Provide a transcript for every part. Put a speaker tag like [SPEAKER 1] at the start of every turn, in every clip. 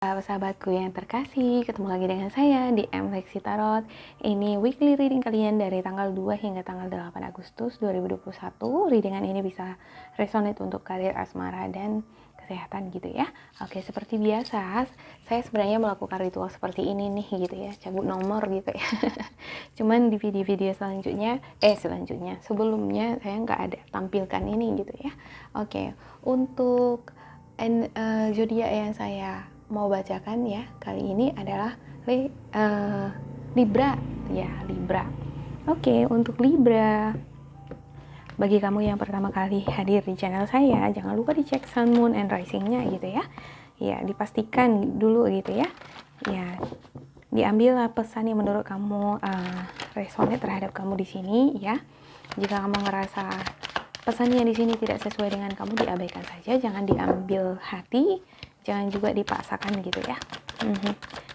[SPEAKER 1] Sahabatku yang terkasih, ketemu lagi dengan saya di Leksi Tarot. Ini weekly reading kalian dari tanggal 2 hingga tanggal 8 Agustus 2021. Readingan ini bisa resonate untuk karir, asmara, dan kesehatan gitu ya. Oke, seperti biasa, saya sebenarnya melakukan ritual seperti ini nih gitu ya, cabut nomor gitu ya. Cuman di video-video sebelumnya saya nggak ada tampilkan ini gitu ya. Oke, untuk zodiak yang saya mau bacakan ya kali ini adalah Libra ya, Libra. Oke, untuk Libra, bagi kamu yang pertama kali hadir di channel saya, jangan lupa dicek Sun, Moon, and Rising-nya gitu ya. Ya, dipastikan dulu gitu ya. Ya, diambil pesan yang menurut kamu resonate terhadap kamu di sini ya. Jika kamu ngerasa pesan yang di sini tidak sesuai dengan kamu, diabaikan saja, jangan diambil hati, jangan juga dipaksakan gitu ya.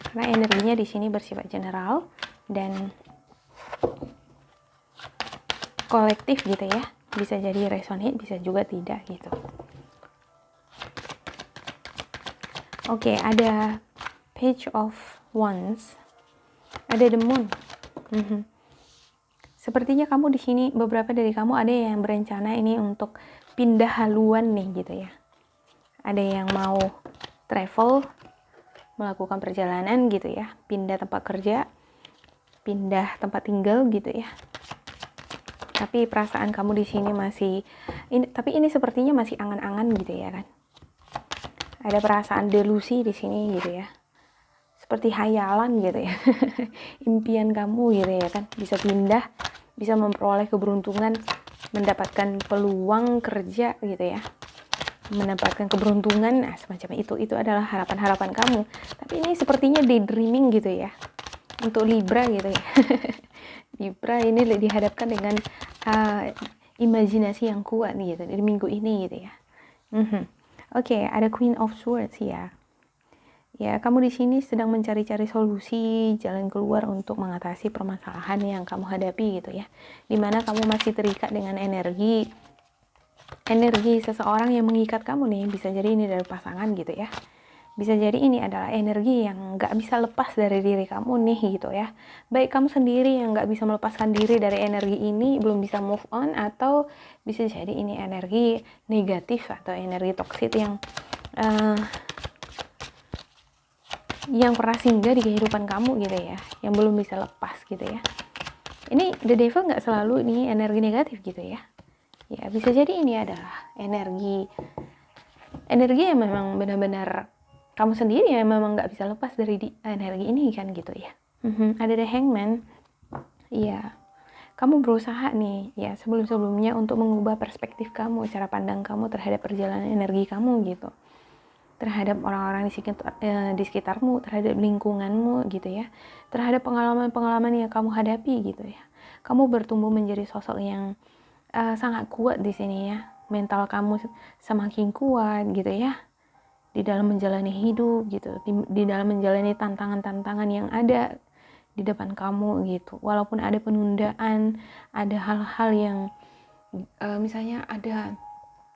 [SPEAKER 1] Karena energinya di sini bersifat general dan kolektif gitu ya. Bisa jadi resonate, bisa juga tidak gitu. Oke, ada Page of Wands, ada The Moon. Sepertinya kamu di sini, beberapa dari kamu ada yang berencana ini untuk pindah haluan nih gitu ya. Ada yang mau travel, melakukan perjalanan gitu ya, pindah tempat kerja, pindah tempat tinggal gitu ya. Tapi perasaan kamu di sini masih tapi ini sepertinya masih angan-angan gitu ya kan. Ada perasaan delusi di sini gitu ya. Seperti hayalan gitu ya. Impian kamu gitu ya kan, bisa pindah, bisa memperoleh keberuntungan, mendapatkan peluang kerja gitu ya, mendapatkan keberuntungan, nah semacam itu adalah harapan-harapan kamu. Tapi ini sepertinya daydreaming gitu ya untuk Libra gitu ya. Libra ini dihadapkan dengan imajinasi yang kuat gitu di minggu ini gitu ya. Oke, ada Queen of Swords ya. Ya, kamu di sini sedang mencari-cari solusi, jalan keluar untuk mengatasi permasalahan yang kamu hadapi gitu ya. Dimana kamu masih terikat dengan energi seseorang yang mengikat kamu nih. Bisa jadi ini dari pasangan gitu ya. Bisa jadi ini adalah energi yang gak bisa lepas dari diri kamu nih gitu ya. Baik kamu sendiri yang gak bisa melepaskan diri dari energi ini, belum bisa move on, atau bisa jadi ini energi negatif atau energi toksik yang pernah singgah di kehidupan kamu gitu ya, yang belum bisa lepas gitu ya. Ini The Devil gak selalu ini energi negatif gitu ya. Ya, bisa jadi ini adalah energi yang memang benar-benar kamu sendiri yang memang gak bisa lepas dari energi ini kan gitu ya. Ada The Hangman. Iya, kamu berusaha nih ya sebelum-sebelumnya untuk mengubah perspektif kamu, cara pandang kamu terhadap perjalanan energi kamu gitu, terhadap orang-orang di sekitarmu, terhadap lingkunganmu gitu ya, terhadap pengalaman-pengalaman yang kamu hadapi gitu ya. Kamu bertumbuh menjadi sosok yang sangat kuat di sini ya. Mental kamu semakin kuat gitu ya, di dalam menjalani hidup gitu, di dalam menjalani tantangan-tantangan yang ada di depan kamu gitu. Walaupun ada penundaan, ada hal-hal yang misalnya ada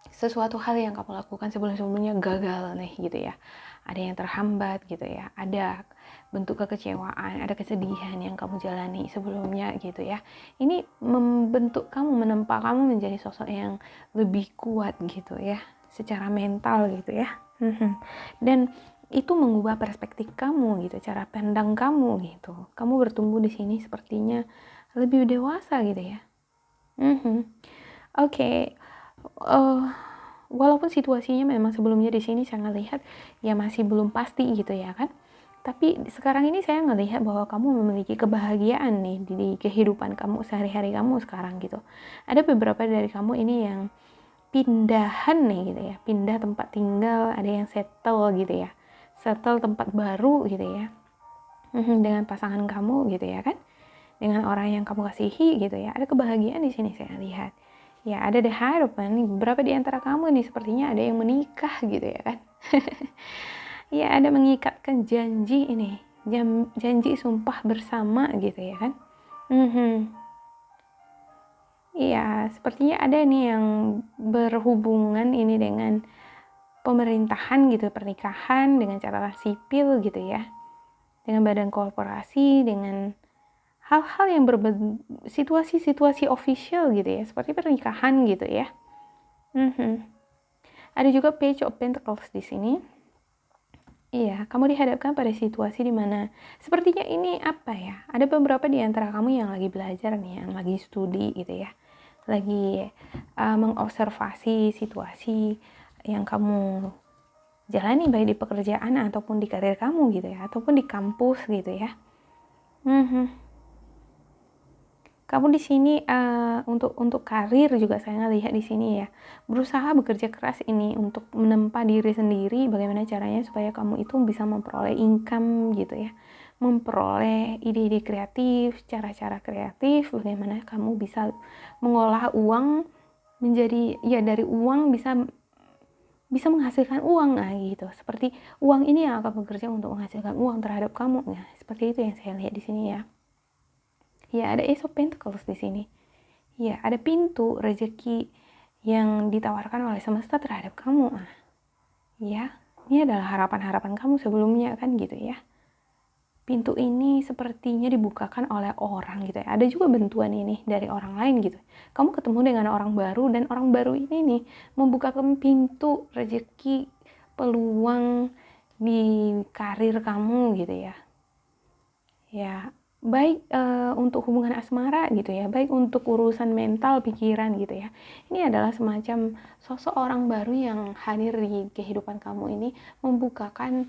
[SPEAKER 1] sesuatu hal yang kamu lakukan sebelum-sebelumnya gagal nih gitu ya, ada yang terhambat gitu ya, ada bentuk kekecewaan, ada kesedihan yang kamu jalani sebelumnya gitu ya. Ini membentuk kamu, menempa kamu menjadi sosok yang lebih kuat gitu ya, secara mental gitu ya. Dan itu mengubah perspektif kamu gitu, cara pandang kamu gitu. Kamu bertumbuh di sini sepertinya lebih dewasa gitu ya. Oke. Walaupun situasinya memang sebelumnya di sini saya ngelihat ya masih belum pasti gitu ya kan. Tapi sekarang ini saya ngelihat bahwa kamu memiliki kebahagiaan nih di kehidupan kamu sehari-hari kamu sekarang gitu. Ada beberapa dari kamu ini yang pindahan nih gitu ya, pindah tempat tinggal, ada yang settle gitu ya, settle tempat baru gitu ya, dengan pasangan kamu gitu ya kan, dengan orang yang kamu kasihi gitu ya. Ada kebahagiaan di sini saya lihat. Ya, ada the harapan, beberapa di antara kamu nih sepertinya ada yang menikah gitu ya kan. Ya, ada mengikatkan janji ini, janji sumpah bersama gitu ya kan. Iya, sepertinya ada nih yang berhubungan ini dengan pemerintahan gitu, pernikahan dengan catatan sipil gitu ya, dengan badan korporasi, dengan hal-hal yang situasi-situasi official gitu ya, seperti pernikahan gitu ya. Ada juga Page of Pentacles di sini. Iya, kamu dihadapkan pada situasi di mana sepertinya ini apa ya? Ada beberapa di antara kamu yang lagi belajar nih, yang lagi studi gitu ya, lagi mengobservasi situasi yang kamu jalani baik di pekerjaan ataupun di karir kamu gitu ya, ataupun di kampus gitu ya. Kamu di sini untuk karir juga saya ngelihat di sini ya, berusaha bekerja keras ini untuk menempa diri sendiri, bagaimana caranya supaya kamu itu bisa memperoleh income gitu ya, memperoleh ide-ide kreatif, cara-cara kreatif, bagaimana kamu bisa mengolah uang menjadi ya, dari uang bisa menghasilkan uang, nah gitu. Seperti uang ini yang akan bekerja untuk menghasilkan uang terhadap kamu, ya seperti itu yang saya lihat di sini ya. Ya, ada Ace of Pentacles di sini. Ya, ada pintu rezeki yang ditawarkan oleh semesta terhadap kamu. Ya, ini adalah harapan-harapan kamu sebelumnya kan gitu ya. Pintu ini sepertinya dibukakan oleh orang gitu ya. Ada juga bantuan ini dari orang lain gitu. Kamu ketemu dengan orang baru dan orang baru ini nih membukakan pintu rezeki, peluang di karir kamu gitu ya. Ya, baik untuk hubungan asmara gitu ya, baik untuk urusan mental, pikiran gitu ya. Ini adalah semacam sosok orang baru yang hadir di kehidupan kamu ini, membukakan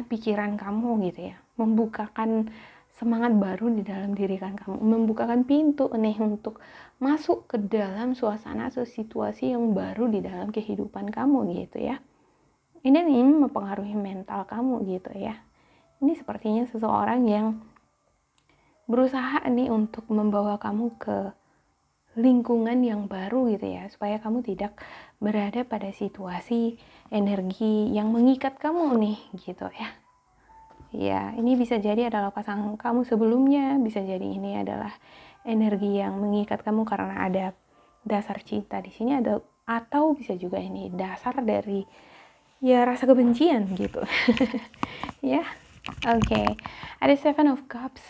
[SPEAKER 1] pikiran kamu gitu ya, membukakan semangat baru di dalam diri kamu, membukakan pintu nih untuk masuk ke dalam suasana atau situasi yang baru di dalam kehidupan kamu gitu ya. Ini nih mempengaruhi mental kamu gitu ya. Ini sepertinya seseorang yang berusaha nih untuk membawa kamu ke lingkungan yang baru gitu ya, supaya kamu tidak berada pada situasi energi yang mengikat kamu nih gitu ya. Ya, ini bisa jadi adalah pasangan kamu sebelumnya, bisa jadi ini adalah energi yang mengikat kamu karena ada dasar cinta di sini, ada, atau bisa juga ini dasar dari ya rasa kebencian gitu. Ya. Oke, ada Seven of Cups.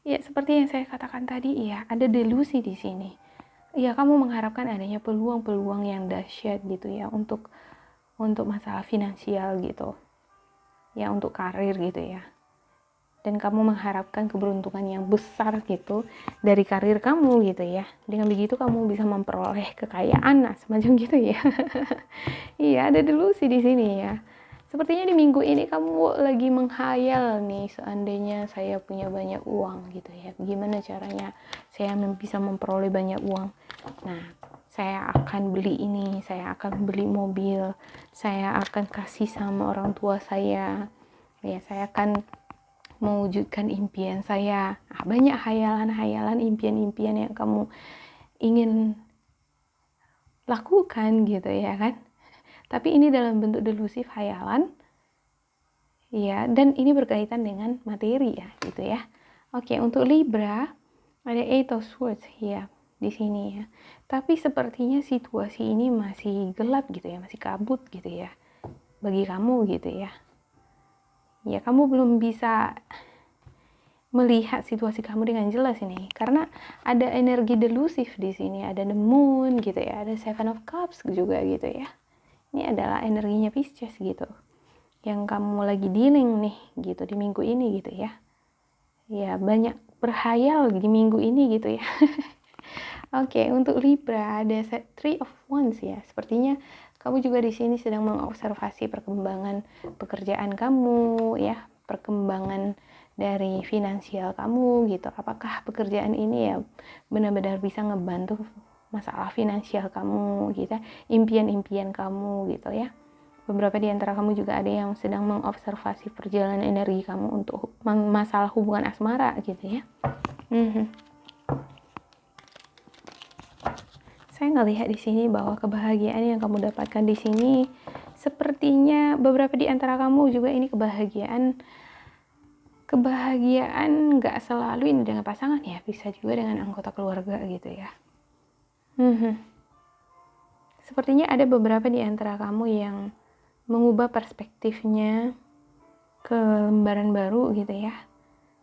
[SPEAKER 1] Ya, seperti yang saya katakan tadi, ya ada delusi di sini. Ya, kamu mengharapkan adanya peluang-peluang yang dahsyat gitu ya untuk masalah finansial gitu, ya untuk karir gitu ya. Dan kamu mengharapkan keberuntungan yang besar gitu dari karir kamu gitu ya. Dengan begitu kamu bisa memperoleh kekayaan, nah semacam gitu ya. Iya, ada delusi di sini ya. Sepertinya di minggu ini kamu lagi menghayal nih, seandainya saya punya banyak uang gitu ya, gimana caranya saya bisa memperoleh banyak uang. Nah, saya akan beli ini, saya akan beli mobil, saya akan kasih sama orang tua saya, ya saya akan mewujudkan impian saya. Nah, banyak hayalan-hayalan, impian-impian yang kamu ingin lakukan gitu ya kan. Tapi ini dalam bentuk delusif, hayalan, ya, dan ini berkaitan dengan materi ya, gitu ya. Oke, untuk Libra ada Eight of Swords ya di sini ya. Tapi sepertinya situasi ini masih gelap gitu ya, masih kabut gitu ya, bagi kamu gitu ya. Ya, kamu belum bisa melihat situasi kamu dengan jelas ini, karena ada energi delusif di sini, ada the moon gitu ya, ada Seven of Cups juga gitu ya. Ini adalah energinya Pisces gitu, yang kamu lagi dealing nih gitu di minggu ini gitu ya. Ya, banyak berhayal di minggu ini gitu ya. Oke, untuk Libra ada Three of Wands ya. Sepertinya kamu juga di sini sedang mengobservasi perkembangan pekerjaan kamu ya, perkembangan dari finansial kamu gitu. Apakah pekerjaan ini ya benar-benar bisa ngebantu masalah finansial kamu gitu, impian-impian kamu gitu ya. Beberapa di antara kamu juga ada yang sedang mengobservasi perjalanan energi kamu untuk masalah hubungan asmara gitu ya. Saya ngelihat di sini bahwa kebahagiaan yang kamu dapatkan di sini sepertinya beberapa di antara kamu juga ini kebahagiaan nggak selalu ini dengan pasangan ya, bisa juga dengan anggota keluarga gitu ya. Sepertinya ada beberapa di antara kamu yang mengubah perspektifnya ke lembaran baru gitu ya.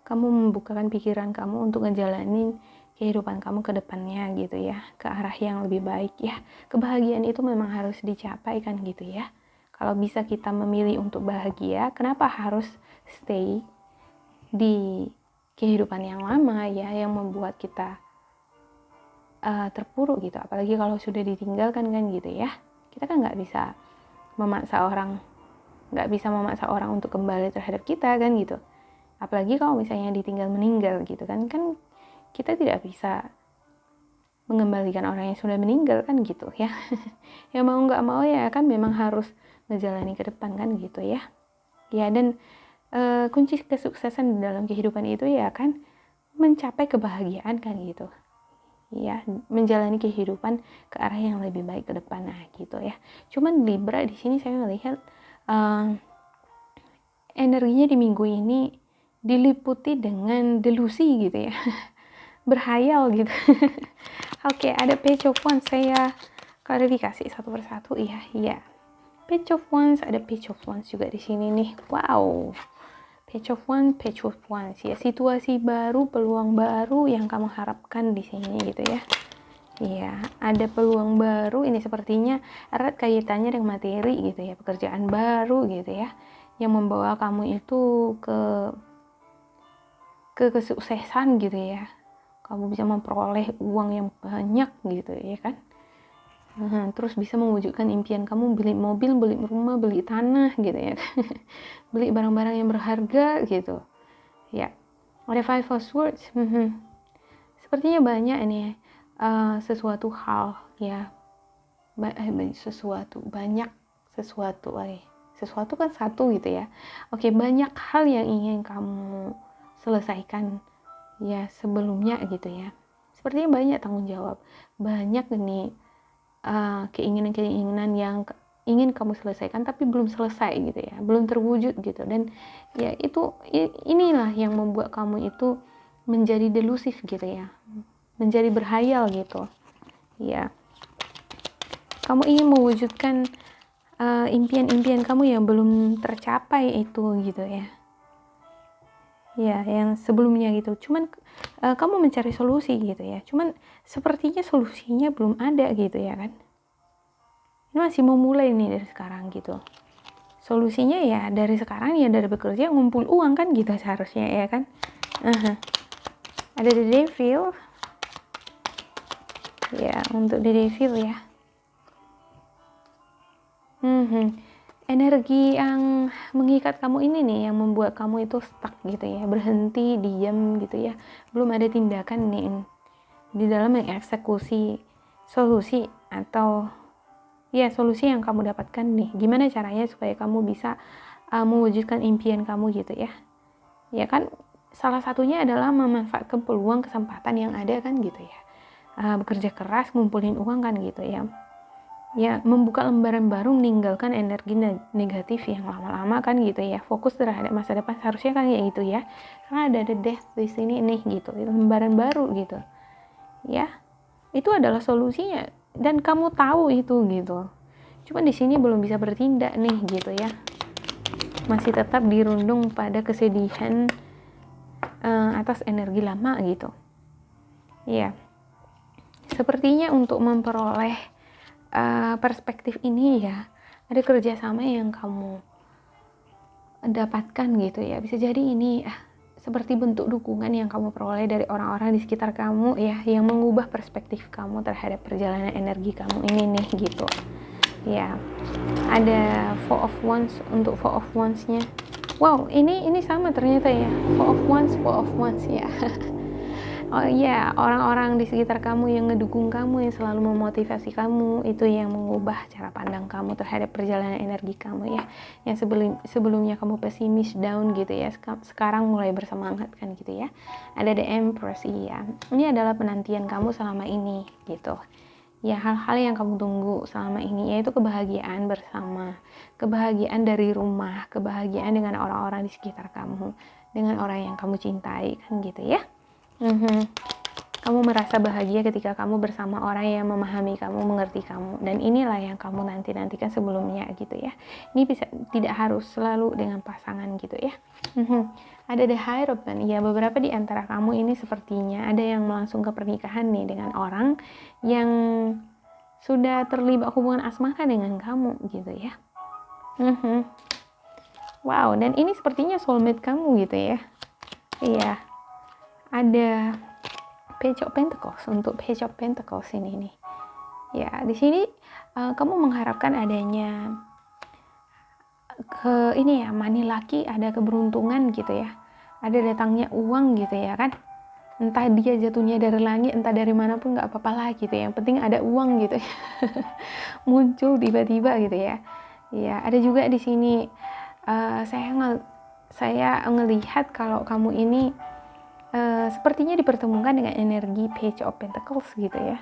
[SPEAKER 1] Kamu membukakan pikiran kamu untuk ngejalanin kehidupan kamu ke depannya gitu ya, ke arah yang lebih baik ya. Kebahagiaan itu memang harus dicapai kan gitu ya. Kalau bisa kita memilih untuk bahagia, kenapa harus stay di kehidupan yang lama ya, yang membuat kita terpuruk gitu. Apalagi kalau sudah ditinggalkan kan gitu ya. Kita kan nggak bisa memaksa orang untuk kembali terhadap kita kan gitu. Apalagi kalau misalnya ditinggal meninggal gitu kan kita tidak bisa mengembalikan orang yang sudah meninggal kan gitu ya. Ya mau nggak mau ya kan memang harus menjalani ke depan kan gitu ya. Ya dan kunci kesuksesan di dalam kehidupan itu ya kan mencapai kebahagiaan kan gitu. Ya, menjalani kehidupan ke arah yang lebih baik ke depan gitu ya. Cuman Libra di sini saya melihat energinya di minggu ini diliputi dengan delusi gitu ya. Berhayal gitu. Oke, ada Page of Wands, saya klarifikasi satu persatu. Iya. Page of Wands, ada Page of Wands juga di sini nih. Wow. Page of Wands ya, situasi baru, peluang baru yang kamu harapkan di sini gitu ya. Iya, ada peluang baru, ini sepertinya erat kaitannya dengan materi gitu ya, pekerjaan baru gitu ya, yang membawa kamu itu ke kesuksesan gitu ya. Kamu bisa memperoleh uang yang banyak gitu ya kan. Terus bisa mewujudkan impian kamu, beli mobil, beli rumah, beli tanah gitu ya. Beli barang-barang yang berharga gitu. Ya, ada Five of Swords. Sepertinya banyak ini sesuatu hal ya. Sesuatu kan satu gitu ya. Oke, banyak hal yang ingin kamu selesaikan ya sebelumnya gitu ya. Sepertinya banyak tanggung jawab, banyak nih keinginan-keinginan yang ingin kamu selesaikan tapi belum selesai gitu ya, belum terwujud gitu. Dan ya inilah yang membuat kamu itu menjadi delusif gitu ya, menjadi berhayal gitu ya. Kamu ingin mewujudkan impian-impian kamu yang belum tercapai itu gitu ya. Ya, yang sebelumnya gitu. Cuman kamu mencari solusi gitu ya. Cuman sepertinya solusinya belum ada gitu ya kan. Ini masih mau mulai nih dari sekarang gitu. Solusinya ya dari sekarang ya, dari bekerja ngumpul uang kan gitu seharusnya ya kan. Ada The Devil. Ya, untuk The Devil ya. Energi yang mengikat kamu ini nih yang membuat kamu itu stuck gitu ya, berhenti, diam gitu ya, belum ada tindakan nih di dalam mengeksekusi solusi atau ya solusi yang kamu dapatkan nih. Gimana caranya supaya kamu bisa mewujudkan impian kamu gitu ya. Ya kan salah satunya adalah memanfaatkan peluang kesempatan yang ada kan gitu ya. Bekerja keras, ngumpulin uang kan gitu ya. Ya, membuka lembaran baru, meninggalkan energi negatif yang lama-lama kan gitu ya. Fokus terhadap masa depan seharusnya kan ya itu ya. Karena ada the death di sini nih gitu, lembaran baru gitu. Ya, itu adalah solusinya dan kamu tahu itu gitu. Cuma di sini belum bisa bertindak nih gitu ya. Masih tetap dirundung pada kesedihan atas energi lama gitu. Ya. Sepertinya untuk memperoleh perspektif ini ya, ada kerjasama yang kamu dapatkan gitu ya. Bisa jadi ini seperti bentuk dukungan yang kamu peroleh dari orang-orang di sekitar kamu ya, yang mengubah perspektif kamu terhadap perjalanan energi kamu ini nih gitu ya. Ada Four of Wands. Untuk Four of Wands-nya, wow, ini sama ternyata ya, Four of Wands ya. Oh iya, orang-orang di sekitar kamu yang ngedukung kamu, yang selalu memotivasi kamu, itu yang mengubah cara pandang kamu terhadap perjalanan energi kamu ya. Yang sebelumnya kamu pesimis, down gitu ya, sekarang mulai bersemangat kan gitu ya. Ada The Empress ya. Ini adalah penantian kamu selama ini gitu. Ya, hal-hal yang kamu tunggu selama ini, yaitu kebahagiaan bersama, kebahagiaan dari rumah, kebahagiaan dengan orang-orang di sekitar kamu, dengan orang yang kamu cintai kan gitu ya. Kamu merasa bahagia ketika kamu bersama orang yang memahami kamu, mengerti kamu, dan inilah yang kamu nantikan sebelumnya gitu ya. Ini bisa tidak harus selalu dengan pasangan gitu ya. Ada the Hierophant, ya beberapa di antara kamu ini sepertinya ada yang langsung ke pernikahan nih dengan orang yang sudah terlibat hubungan asmara dengan kamu gitu ya. Wow, dan ini sepertinya soulmate kamu gitu ya. Iya, ada Page of Pentacles. Untuk Page of Pentacles ini nih, ya di sini kamu mengharapkan adanya money lucky, ada keberuntungan gitu ya, ada datangnya uang gitu ya kan, entah dia jatuhnya dari langit, entah dari mana pun nggak apa-apa lah gitu ya, yang penting ada uang gitu ya. Muncul tiba-tiba gitu ya. Ya ada juga di sini saya ngelihat kalau kamu ini sepertinya dipertemukan dengan energi Page of Pentacles gitu ya.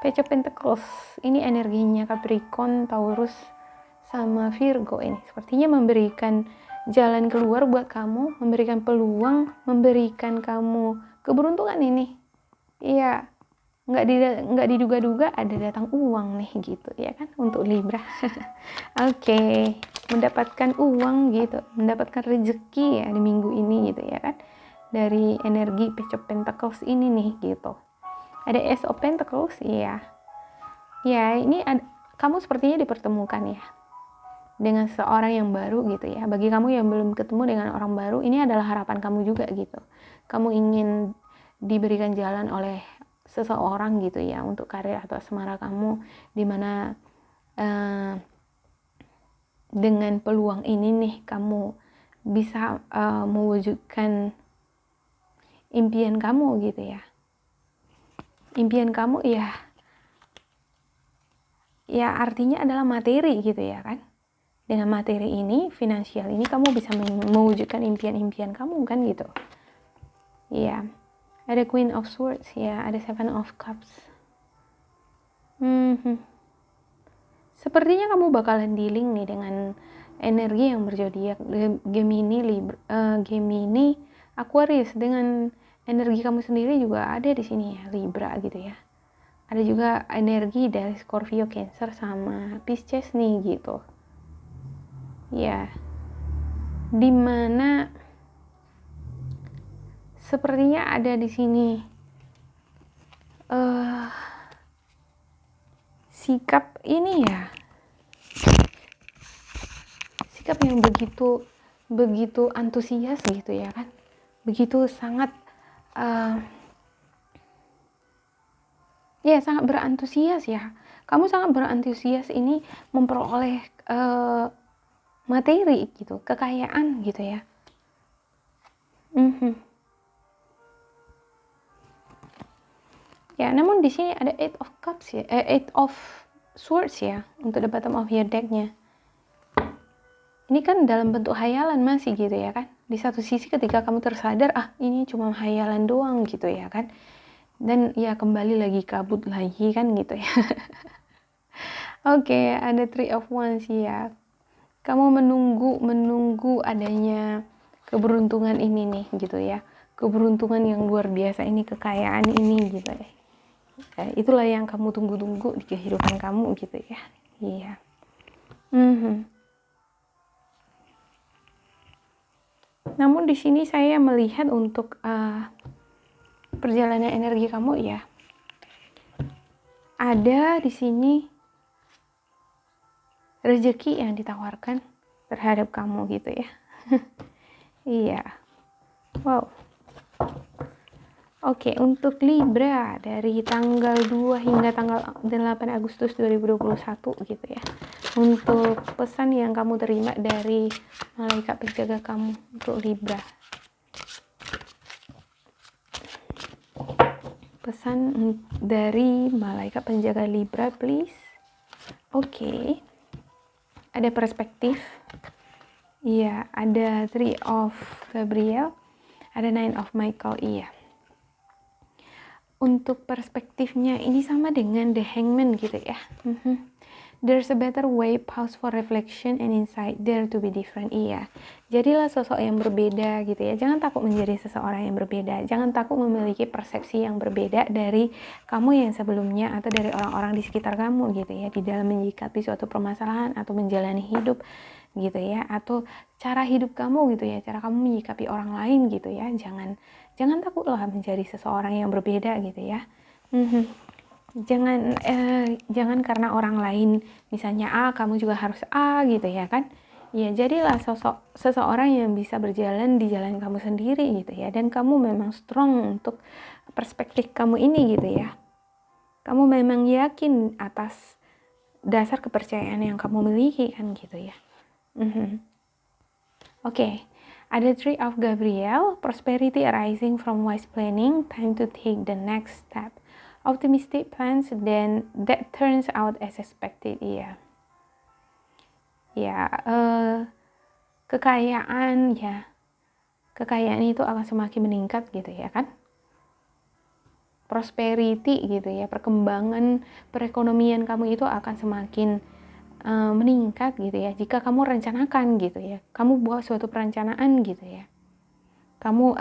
[SPEAKER 1] Page of Pentacles ini energinya Capricorn, Taurus, sama Virgo ini sepertinya memberikan jalan keluar buat kamu, memberikan peluang, memberikan kamu keberuntungan ini. Iya, nggak diduga-duga ada datang uang nih gitu ya kan untuk Libra. Oke, mendapatkan uang gitu, mendapatkan rezeki ya di minggu ini gitu ya kan, dari energi Page of Pentacles ini nih gitu. Ada Ace of Pentacles, iya. Ya, ini kamu sepertinya dipertemukan ya dengan seorang yang baru gitu ya. Bagi kamu yang belum ketemu dengan orang baru, ini adalah harapan kamu juga gitu. Kamu ingin diberikan jalan oleh seseorang gitu ya untuk karir atau asmara kamu, dimana dengan peluang ini nih kamu bisa mewujudkan impian kamu gitu ya. Impian kamu ya artinya adalah materi gitu ya kan. Dengan materi ini, finansial ini, kamu bisa mewujudkan impian-impian kamu kan gitu. Iya, ada Queen of Swords ya, ada Seven of Cups. Sepertinya kamu bakalan dealing nih dengan energi yang berzodiak Gemini, Aquarius. Dengan energi kamu sendiri juga ada di sini ya, Libra gitu ya. Ada juga energi dari Scorpio, Cancer, sama Pisces nih gitu. Ya, dimana sepertinya ada di sini sikap ini ya, sikap yang begitu antusias gitu ya kan, begitu sangat sangat berantusias ya. Kamu sangat berantusias ini memperoleh materi gitu, kekayaan gitu ya. Ya, namun di sini ada Eight of Cups ya, Eight of Swords ya, untuk the bottom of your deck-nya. Ini kan dalam bentuk hayalan masih gitu ya kan. Di satu sisi ketika kamu tersadar, ini cuma hayalan doang gitu ya kan. Dan ya kembali lagi kabut lagi kan gitu ya. Oke, ada Three of Wands ya. Kamu menunggu adanya keberuntungan ini nih gitu ya. Keberuntungan yang luar biasa ini, kekayaan ini gitu ya. Itulah yang kamu tunggu-tunggu di kehidupan kamu gitu ya. Iya. Namun di sini saya melihat untuk perjalanan energi kamu ya. Ada di sini rezeki yang ditawarkan terhadap kamu gitu ya. Iya. Wow. Oke, untuk Libra dari tanggal 2 hingga tanggal 8 Agustus 2021 gitu ya. Untuk pesan yang kamu terima dari malaikat penjaga kamu untuk Libra. Pesan dari malaikat penjaga Libra, please. Oke. Ada perspektif. Iya, ada Three of Gabriel, ada Nine of Michael, iya. Untuk perspektifnya ini sama dengan The Hangman gitu ya. There's a better way, pause for reflection and insight, dare to be different. Iya, jadilah sosok yang berbeda gitu ya. Jangan takut menjadi seseorang yang berbeda. Jangan takut memiliki persepsi yang berbeda dari kamu yang sebelumnya atau dari orang-orang di sekitar kamu gitu ya. Di dalam menyikapi suatu permasalahan atau menjalani hidup gitu ya. Atau cara hidup kamu gitu ya. Cara kamu menyikapi orang lain gitu ya. Jangan takutlah menjadi seseorang yang berbeda gitu ya. Jangan karena orang lain misalnya A, kamu juga harus A gitu ya kan. Ya jadilah seseorang yang bisa berjalan di jalan kamu sendiri gitu ya. Dan kamu memang strong untuk perspektif kamu ini gitu ya. Kamu memang yakin atas dasar kepercayaan yang kamu miliki kan gitu ya. Oke. Ada Tree of Gabriel, prosperity arising from wise planning, time to take the next step. Optimistic plans then that turns out as expected. Iya. Ya, kekayaan itu akan semakin meningkat gitu ya kan. Prosperity gitu ya, perkembangan perekonomian kamu itu akan semakin meningkat gitu ya. Jika kamu rencanakan gitu ya, kamu buat suatu perencanaan gitu ya. Kamu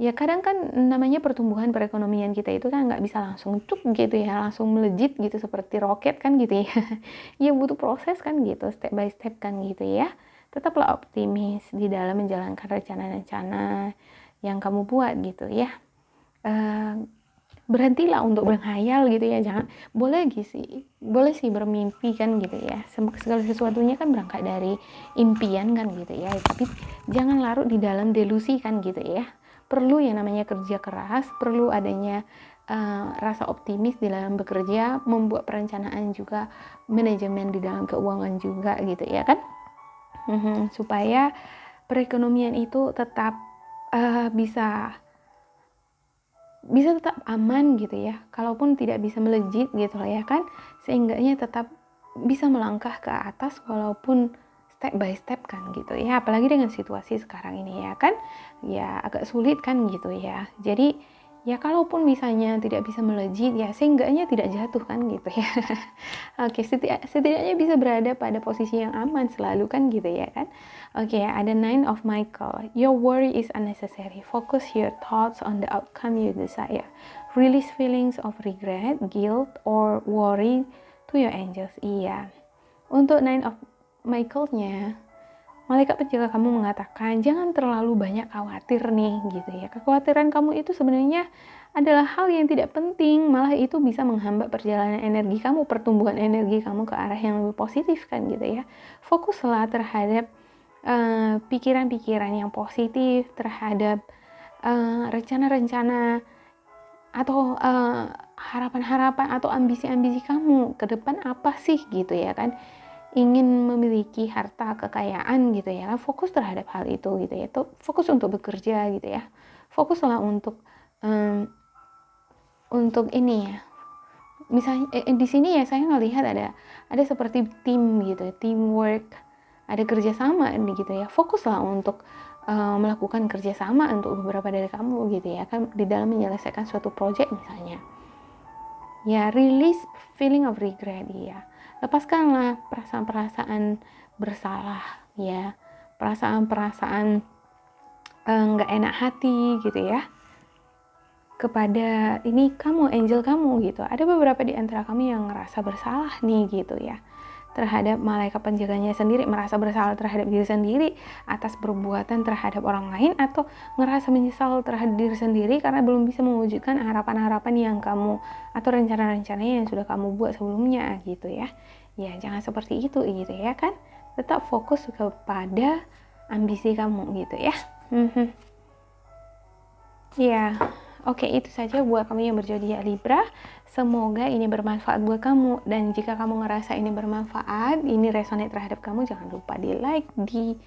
[SPEAKER 1] ya kadang kan namanya pertumbuhan perekonomian kita itu kan nggak bisa langsung cuk gitu ya, langsung melejit gitu seperti roket kan gitu ya. Ya butuh proses kan gitu, step by step kan gitu ya. Tetaplah optimis di dalam menjalankan rencana-rencana yang kamu buat gitu ya. Berhentilah untuk berkhayal gitu ya. Jangan, boleh sih bermimpi kan gitu ya. Segala sesuatunya kan berangkat dari impian kan gitu ya. Tapi jangan larut di dalam delusi kan gitu ya. Perlu yang namanya kerja keras, perlu adanya rasa optimis di dalam bekerja, membuat perencanaan juga, manajemen di dalam keuangan juga gitu ya kan. Supaya perekonomian itu tetap bisa tetap aman gitu ya. Kalaupun tidak bisa melejit gitu lah ya kan, seenggaknya tetap bisa melangkah ke atas walaupun step by step kan gitu ya. Apalagi dengan situasi sekarang ini ya kan, ya agak sulit kan gitu ya. Jadi ya kalaupun misalnya tidak bisa melejit ya seenggaknya tidak jatuh kan gitu ya. Oke, setidaknya bisa berada pada posisi yang aman selalu kan gitu ya kan. Oke, ada Nine of Michael. Your worry is unnecessary. Focus your thoughts on the outcome you desire. Release feelings of regret, guilt, or worry to your angels. Iya. Untuk Nine of Michael-nya, malaikat penjaga kamu mengatakan jangan terlalu banyak khawatir nih gitu ya. Kekhawatiran kamu itu sebenarnya adalah hal yang tidak penting, malah itu bisa menghambat perjalanan energi kamu, pertumbuhan energi kamu ke arah yang lebih positif kan gitu ya. Fokuslah terhadap pikiran-pikiran yang positif, terhadap rencana-rencana atau harapan-harapan atau ambisi-ambisi kamu ke depan apa sih gitu ya kan. Ingin memiliki harta kekayaan gitu ya, fokus terhadap hal itu gitu ya. Fokus untuk bekerja gitu ya. Fokuslah untuk ini ya. Misalnya di sini ya saya ngelihat ada seperti tim gitu, teamwork, ada kerjasama gitu ya. Fokuslah untuk melakukan kerjasama untuk beberapa dari kamu gitu ya kan, di dalam menyelesaikan suatu project misalnya. Ya, release feeling of regret ya. Lepaskanlah perasaan-perasaan bersalah ya, perasaan-perasaan nggak enak hati gitu ya kepada ini kamu, angel kamu gitu. Ada beberapa di antara kamu yang ngerasa bersalah nih gitu ya terhadap malaikat penjaganya sendiri, merasa bersalah terhadap diri sendiri atas perbuatan terhadap orang lain, atau ngerasa menyesal terhadap diri sendiri karena belum bisa mewujudkan harapan-harapan yang kamu atau rencana-rencana yang sudah kamu buat sebelumnya gitu ya. Ya jangan seperti itu gitu ya kan, tetap fokus kepada ambisi kamu gitu ya. Ya, oke, itu saja buat kamu yang berzodiak Libra. Semoga ini bermanfaat buat kamu. Dan jika kamu ngerasa ini bermanfaat, ini resonate terhadap kamu, jangan lupa di like, di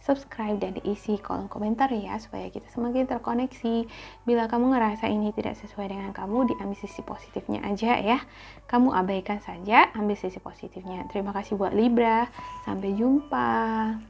[SPEAKER 1] subscribe, dan diisi kolom komentar ya, supaya kita semakin terkoneksi. Bila kamu ngerasa ini tidak sesuai dengan kamu, diambil sisi positifnya aja ya. Kamu abaikan saja, ambil sisi positifnya. Terima kasih buat Libra. Sampai jumpa.